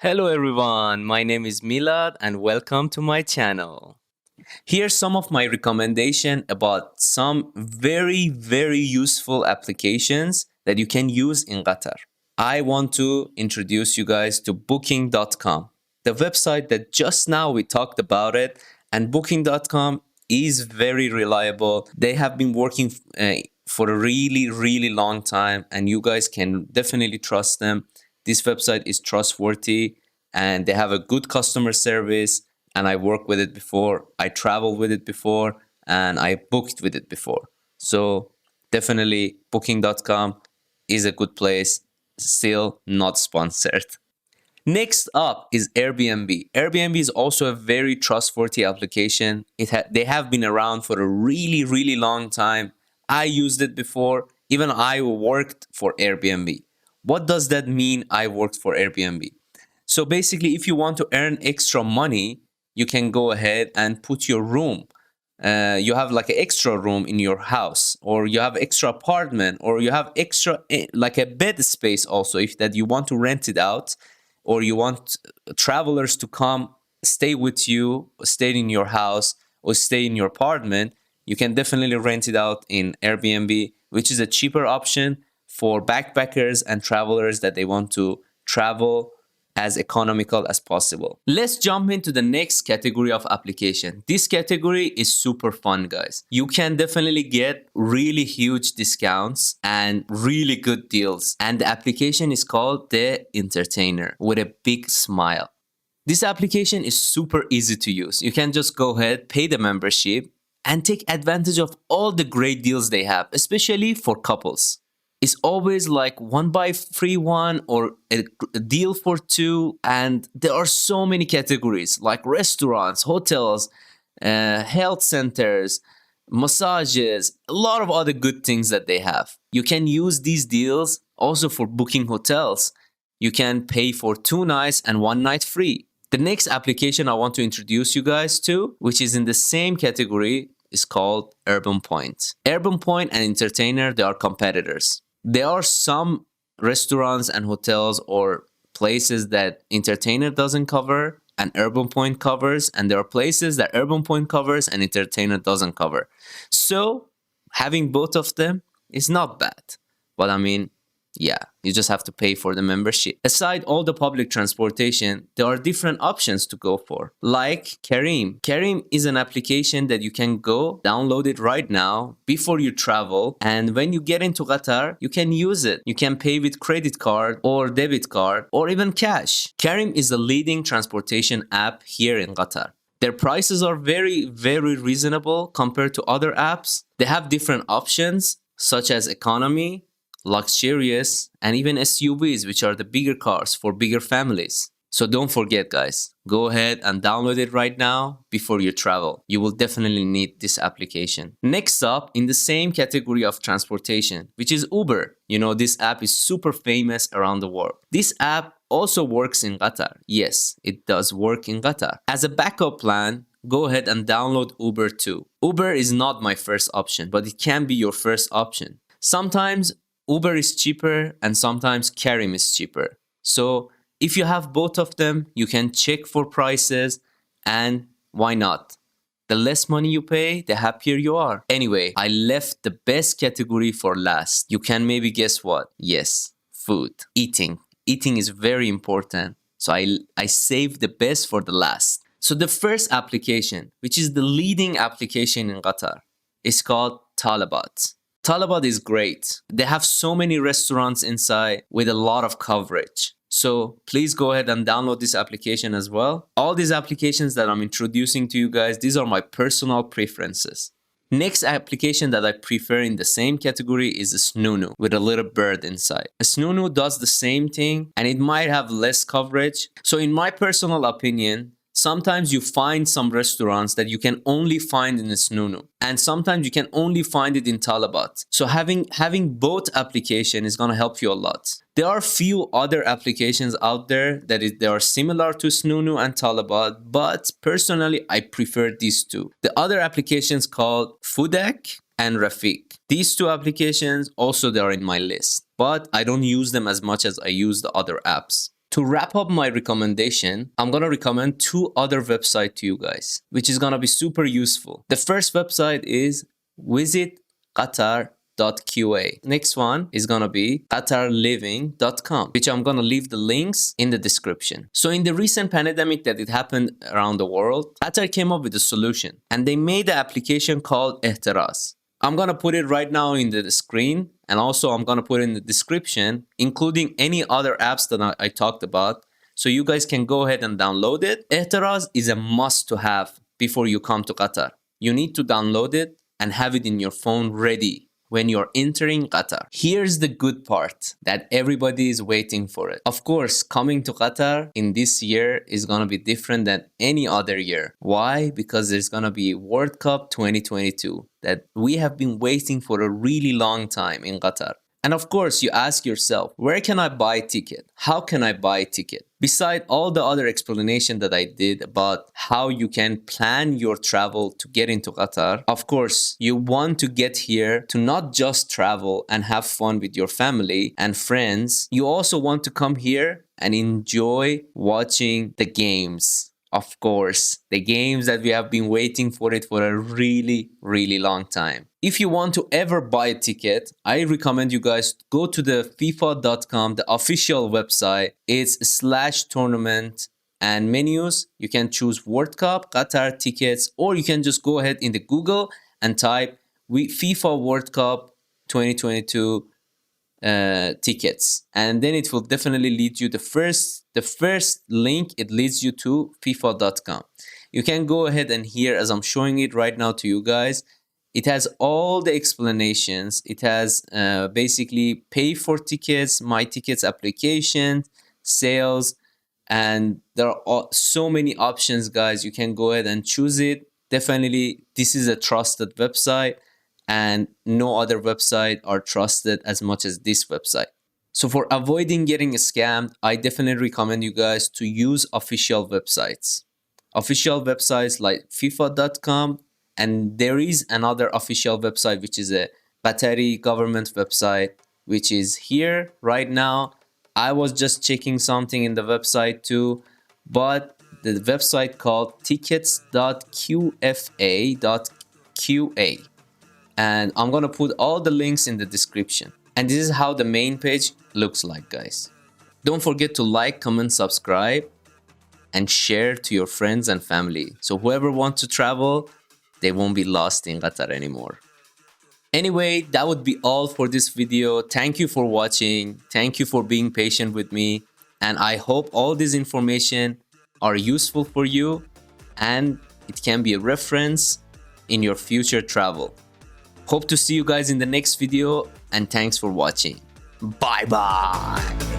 Hello everyone, my name is Milad and welcome to my channel. Here's some of my recommendation about some very useful applications that you can use in Qatar. I want to introduce you guys to booking.com, the website that just now we talked about it, and booking.com is very reliable. They have been working for a really long time and you guys can definitely trust them. This website is trustworthy and they have a good customer service, and I worked with it before, I traveled with it before, and I booked with it before. So definitely booking.com is a good place, still not sponsored. Next up is Airbnb. Airbnb is also a very trustworthy application. They have been around for a really long time. I used it before. Even I worked for Airbnb. What does that mean, I worked for Airbnb? So basically, if you want to earn extra money, you can go ahead and put your room. You have like an extra room in your house, or you have extra apartment, or you have extra like a bed space also, if that you want to rent it out, or you want travelers to come stay with you, stay in your house, or stay in your apartment, you can definitely rent it out in Airbnb, which is a cheaper option for backpackers and travelers that they want to travel as economical as possible. Let's jump into the next category of application. This category is super fun, guys. You can definitely get really huge discounts and really good deals. And the application is called The Entertainer with a big smile. This application is super easy to use. You can just go ahead, pay the membership, and take advantage of all the great deals they have, especially for couples. It's always like one buy free one or a deal for two, and there are so many categories like restaurants, hotels, health centers, massages, a lot of other good things that they have. You can use these deals also for booking hotels. You can pay for 2 nights and 1 night free. The next application I want to introduce you guys to, which is in the same category, is called Urban Point. Urban Point and Entertainer, they are competitors. There are some restaurants and hotels or places that Entertainer doesn't cover and Urban Point covers, and there are places that Urban Point covers and Entertainer doesn't cover. So having both of them is not bad. But I mean, yeah, you just have to pay for the membership. Aside all the public transportation, there are different options to go for, like Careem. Careem is an application that you can go download it right now before you travel, and when you get into Qatar, you can use it. You can pay with credit card or debit card or even cash. Careem is the leading transportation app here in Qatar. Their prices are very reasonable compared to other apps. They have different options such as economy, luxurious, and even SUVs, which are the bigger cars for bigger families. So don't forget, guys, go ahead and download it right now before you travel. You will definitely need this application. Next up, in the same category of transportation, which is Uber. You know, this app is super famous around the world. This app also works in Qatar. Yes, it does work in Qatar. As a backup plan, go ahead and download Uber too. Uber is not my first option, but it can be your first option. Sometimes Uber is cheaper and sometimes Careem is cheaper. So if you have both of them, you can check for prices, and why not? The less money you pay, the happier you are. Anyway, I left the best category for last. You can maybe guess what? Yes, food, eating. Eating is very important. So I saved the best for the last. So the first application, which is the leading application in Qatar, is called Talabat. Talabat is great. They have so many restaurants inside with a lot of coverage. So please go ahead and download this application as well. All these applications that I'm introducing to you guys, these are my personal preferences. Next application that I prefer in the same category is a Snunu with a little bird inside. A Snunu does the same thing and it might have less coverage. So in my personal opinion, sometimes you find some restaurants that you can only find in a Snunu, and sometimes you can only find it in Talabat. So having both application is going to help you a lot. There are few other applications out there they are similar to Snunu and Talabat, but personally I prefer these two. The other applications called Fudak and Rafiq. These two applications also they are in my list, but I don't use them as much as I use the other apps. To wrap up my recommendation, I'm gonna recommend two other websites to you guys, which is gonna be super useful. The first website is Visit Qatar.qa. Next one is gonna be qatarliving.com, which I'm gonna leave the links in the description. So in the recent pandemic that it happened around the world, Qatar came up with a solution and they made an application called Ehtiraz. I'm gonna put it right now in the screen, and also I'm gonna put it in the description, including any other apps that I talked about, so you guys can go ahead and download it. Ehtiraz is a must to have before you come to Qatar. You need to download it and have it in your phone ready when you're entering Qatar. Here's the good part that everybody is waiting for it. Of course, coming to Qatar in this year is gonna be different than any other year. Why? Because there's gonna be World Cup 2022 that we have been waiting for a really long time in Qatar. And of course, you ask yourself, where can I buy a ticket? How can I buy a ticket? Beside all the other explanation that I did about how you can plan your travel to get into Qatar, of course, you want to get here to not just travel and have fun with your family and friends. You also want to come here and enjoy watching the games. Of course, the games that we have been waiting for it for a really, really long time. If you want to ever buy a ticket, I recommend you guys go to the FIFA.com, the official website. It's /tournament and menus. You can choose World Cup, Qatar tickets, or you can just go ahead in the Google and type FIFA World Cup 2022 tickets, and then it will definitely lead you the first link. It leads you to FIFA.com. You can go ahead and here, as I'm showing it right now to you guys, it has all the explanations. It has basically pay for tickets, my tickets application, sales, and there are so many options, guys. You can go ahead and choose it. Definitely, this is a trusted website, and no other website are trusted as much as this website. So for avoiding getting scammed, I definitely recommend you guys to use official websites. Official websites like FIFA.com, and there is another official website which is a Qatari government website, which is here right now. I was just checking something in the website too, but the website called tickets.qfa.qa. And I'm gonna put all the links in the description. And this is how the main page looks like, guys. Don't forget to like, comment, subscribe, and share to your friends and family. So whoever wants to travel, they won't be lost in Qatar anymore. Anyway, that would be all for this video. Thank you for watching. Thank you for being patient with me. And I hope all this information are useful for you and it can be a reference in your future travel. Hope to see you guys in the next video, and thanks for watching. Bye bye.